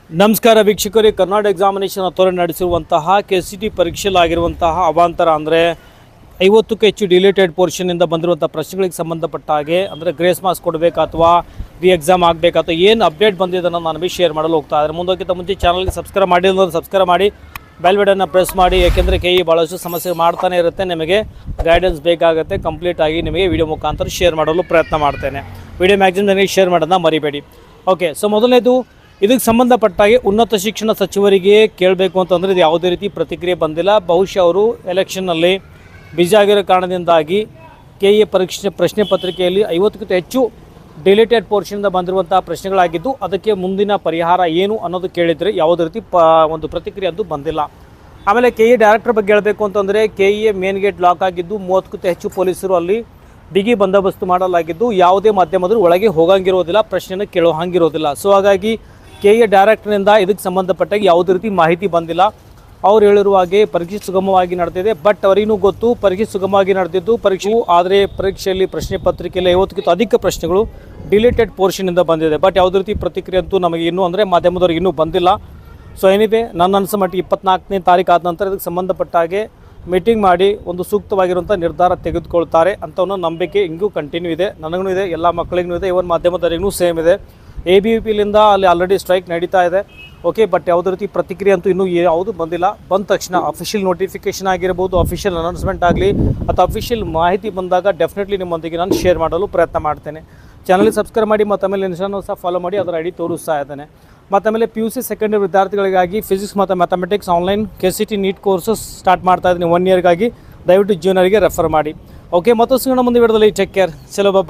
ನಮಸ್ಕಾರ ವೀಕ್ಷಕರೇ, Karnataka examination authority ನಡೆಸಿರುವಂತಹ KCET ಪರೀಕ್ಷೆಲಾಗಿರುವಂತಹ ಅವಾಂತರ ಅಂದರೆ 50ಕ್ಕೂ ಹೆಚ್ಚು ಡಿಲೇಟೆಡ್ ಪೋರ್ಷನಿಂದ ಬಂದಿರುವಂಥ ಪ್ರಶ್ನೆಗಳಿಗೆ ಸಂಬಂಧಪಟ್ಟ ಹಾಗೆ ಅಂದರೆ ಗ್ರೇಸ್ ಮಾರ್ಕ್ಸ್ ಕೊಡಬೇಕಾ ಅಥವಾ ರಿ ಎಕ್ಸಾಮ್ ಆಗಬೇಕಾ ಅಥವಾ ಏನು ಅಪ್ಡೇಟ್ ಬಂದಿದ್ದನ್ನು ನಾನು ನಿಮಗೆ ಶೇರ್ ಮಾಡಲು ಹೋಗ್ತಾ ಇದ್ದಾರೆ. ಮುಂದೋಗಿಂತ ಮುಂಚೆ ಚಾನಲ್ಗೆ ಸಬ್ಸ್ಕ್ರೈಬ್ ಮಾಡಿಲ್ಲ ಸಬ್ಸ್ಕ್ರೈಬ್ ಮಾಡಿ, ಬೆಲ್ ಬಟನ್ನ ಪ್ರೆಸ್ ಮಾಡಿ. ಯಾಕೆಂದರೆ ಭಾಳಷ್ಟು ಸಮಸ್ಯೆ ಮಾಡ್ತಾನೆ ಇರುತ್ತೆ, ನಿಮಗೆ ಗೈಡೆನ್ಸ್ ಬೇಕಾಗುತ್ತೆ. ಕಂಪ್ಲೀಟ್ ಆಗಿ ನಿಮಗೆ ವಿಡಿಯೋ ಮುಖಾಂತರ ಶೇರ್ ಮಾಡಲು ಪ್ರಯತ್ನ ಮಾಡ್ತೇನೆ. ವಿಡಿಯೋ ಮ್ಯಾಕ್ಸಿಮಮ್ ನನಗೆ ಶೇರ್ ಮಾಡೋದನ್ನ ಮರಿಬೇಡಿ. ಓಕೆ, ಸೊ ಮೊದಲನೇದು ಇದಕ್ಕೆ ಸಂಬಂಧಪಟ್ಟಾಗೆ ಉನ್ನತ ಶಿಕ್ಷಣ ಸಚಿವರಿಗೆ ಕೇಳಬೇಕು ಅಂತಂದರೆ ಇದು ಯಾವುದೇ ರೀತಿ ಪ್ರತಿಕ್ರಿಯೆ ಬಂದಿಲ್ಲ. ಬಹುಶಃ ಅವರು ಎಲೆಕ್ಷನ್ನಲ್ಲಿ ಬ್ಯುಸಿ ಆಗಿರೋ ಕಾರಣದಿಂದಾಗಿ KE ಪ್ರಶ್ನೆ ಪತ್ರಿಕೆಯಲ್ಲಿ 50ಕ್ಕೂ ಹೆಚ್ಚು ಡಿಲೇಟೆಡ್ ಪೋರ್ಷನಿಂದ ಬಂದಿರುವಂಥ ಪ್ರಶ್ನೆಗಳಾಗಿದ್ದು ಅದಕ್ಕೆ ಮುಂದಿನ ಪರಿಹಾರ ಏನು ಅನ್ನೋದು ಕೇಳಿದರೆ ಯಾವುದೇ ರೀತಿ ಒಂದು ಪ್ರತಿಕ್ರಿಯೆ ಅಂತೂ ಬಂದಿಲ್ಲ. ಆಮೇಲೆ KE ಡೈರೆಕ್ಟರ್ ಬಗ್ಗೆ ಹೇಳಬೇಕು ಅಂತಂದರೆ KE ಮೇನ್ ಗೇಟ್ ಲಾಕ್ ಆಗಿದ್ದು 30ಕ್ಕೂ ಹೆಚ್ಚು ಪೊಲೀಸರು ಅಲ್ಲಿ ಬಿಗಿ ಬಂದೋಬಸ್ತು ಮಾಡಲಾಗಿದ್ದು ಯಾವುದೇ ಮಾಧ್ಯಮದರು ಒಳಗೆ ಹೋಗಂಗಿರೋದಿಲ್ಲ, ಪ್ರಶ್ನೆನ ಕೇಳೋ ಹಂಗಿರೋದಿಲ್ಲ. ಸೊ ಹಾಗಾಗಿ KE ಡೈರೆಕ್ಟರ್ನಿಂದ ಇದಕ್ಕೆ ಸಂಬಂಧಪಟ್ಟಾಗಿ ಯಾವುದೇ ರೀತಿ ಮಾಹಿತಿ ಬಂದಿಲ್ಲ. ಅವ್ರು ಹೇಳಿರುವ ಹಾಗೆ ಪರೀಕ್ಷೆ ಸುಗಮವಾಗಿ ನಡೆದಿದೆ. ಬಟ್ ಅವರಿಗೂ ಗೊತ್ತು ಪರೀಕ್ಷೆ ಸುಗಮವಾಗಿ ನಡೆದಿದ್ದು ಪರೀಕ್ಷೆಯು, ಆದರೆ ಪರೀಕ್ಷೆಯಲ್ಲಿ ಪ್ರಶ್ನೆ ಪತ್ರಿಕೆಯಲ್ಲಿ 50ಕ್ಕಿಂತ ಅಧಿಕ ಪ್ರಶ್ನೆಗಳು ಡಿಲೇಟೆಡ್ ಪೋರ್ಷನಿಂದ ಬಂದಿದೆ. ಬಟ್ ಯಾವುದೇ ರೀತಿ ಪ್ರತಿಕ್ರಿಯೆ ಅಂತೂ ನಮಗೆ ಇನ್ನೂ ಅಂದರೆ ಮಾಧ್ಯಮದವ್ರಿಗೆ ಇನ್ನೂ ಬಂದಿಲ್ಲ. ಸೊ ಏನಿದೆ, ನನ್ನ ಅನಿಸೋ ಮಟ್ಟಿಗೆ 24ನೇ ತಾರೀಕು ಆದ ನಂತರ ಇದಕ್ಕೆ ಸಂಬಂಧಪಟ್ಟ ಹಾಗೆ ಮೀಟಿಂಗ್ ಮಾಡಿ ಒಂದು ಸೂಕ್ತವಾಗಿರುವಂಥ ನಿರ್ಧಾರ ತೆಗೆದುಕೊಳ್ತಾರೆ ಅಂತ ಅನ್ನೋ ನಂಬಿಕೆ ಹಿಂಗೂ ಕಂಟಿನ್ಯೂ ಇದೆ. ನನಗೂ ಇದೆ, ಎಲ್ಲ ಮಕ್ಕಳಿಗೂ ಇದೆ, ಇವನ್ ಮಾಧ್ಯಮದವರಿಗೂ ಸೇಮ್ ಇದೆ. ABVPಲಿಂದ ಅಲ್ಲಿ ಆಲ್ರೆಡಿ ಸ್ಟ್ರೈಕ್ ನಡೀತಾ ಇದೆ. ಓಕೆ, ಬಟ್ ಯಾವುದೇ ರೀತಿ ಪ್ರತಿಕ್ರಿಯೆ ಅಂತೂ ಇನ್ನೂ ಯಾವುದು ಬಂದಿಲ್ಲ. ಬಂದ ತಕ್ಷಣ ಅಫಿಷಿಯಲ್ ನೋಟಿಫಿಕೇಷನ್ ಆಗಿರ್ಬೋದು, ಅಫಿಷಿಯಲ್ ಅನೌನ್ಸ್ಮೆಂಟ್ ಆಗಲಿ ಅಥವಾ ಅಫಿಷಿಯಲ್ ಮಾಹಿತಿ ಬಂದಾಗ ಡೆಫಿನೆಟ್ಲಿ ನಿಮ್ಮೊಂದಿಗೆ ನಾನು ಶೇರ್ ಮಾಡಲು ಪ್ರಯತ್ನ ಮಾಡ್ತೇನೆ. ಚಾನಲ್ಗೆ ಸಬ್ಸ್ಕ್ರೈಬ್ ಮಾಡಿ ಮತ್ತು ಆಮೇಲೆ ಇನ್ಸ್ಟಾನು ಸಹ ಫಾಲೋ ಮಾಡಿ, ಅದರ ಐಡಿ ತೋರಿಸ್ತಾ ಇದ್ದೇನೆ. ಮತ್ತು ಆಮೇಲೆ PUC ಸೆಕೆಂಡ್ ಇಯರ್ ವಿದ್ಯಾರ್ಥಿಗಳಿಗಾಗಿ ಫಿಸಿಕ್ಸ್ ಮತ್ತು mathematics online KCET NEET courses start ಮಾಡ್ತಾ ಇದ್ದೀನಿ 1 ಇಯರ್ಗಾಗಿ. ದಯವಿಟ್ಟು ಜೂನಿಯರ್ಗೆ ರೆಫರ್ ಮಾಡಿ. ಓಕೆ, ಮತ್ತೊಂದು ಸಿಗೋಣ ಮುಂದೆ ವಿಡಿಯೋದಲ್ಲಿ. ಟೇಕ್ ಕೇರ್, ಚಲೋ ಬಾಬಾ.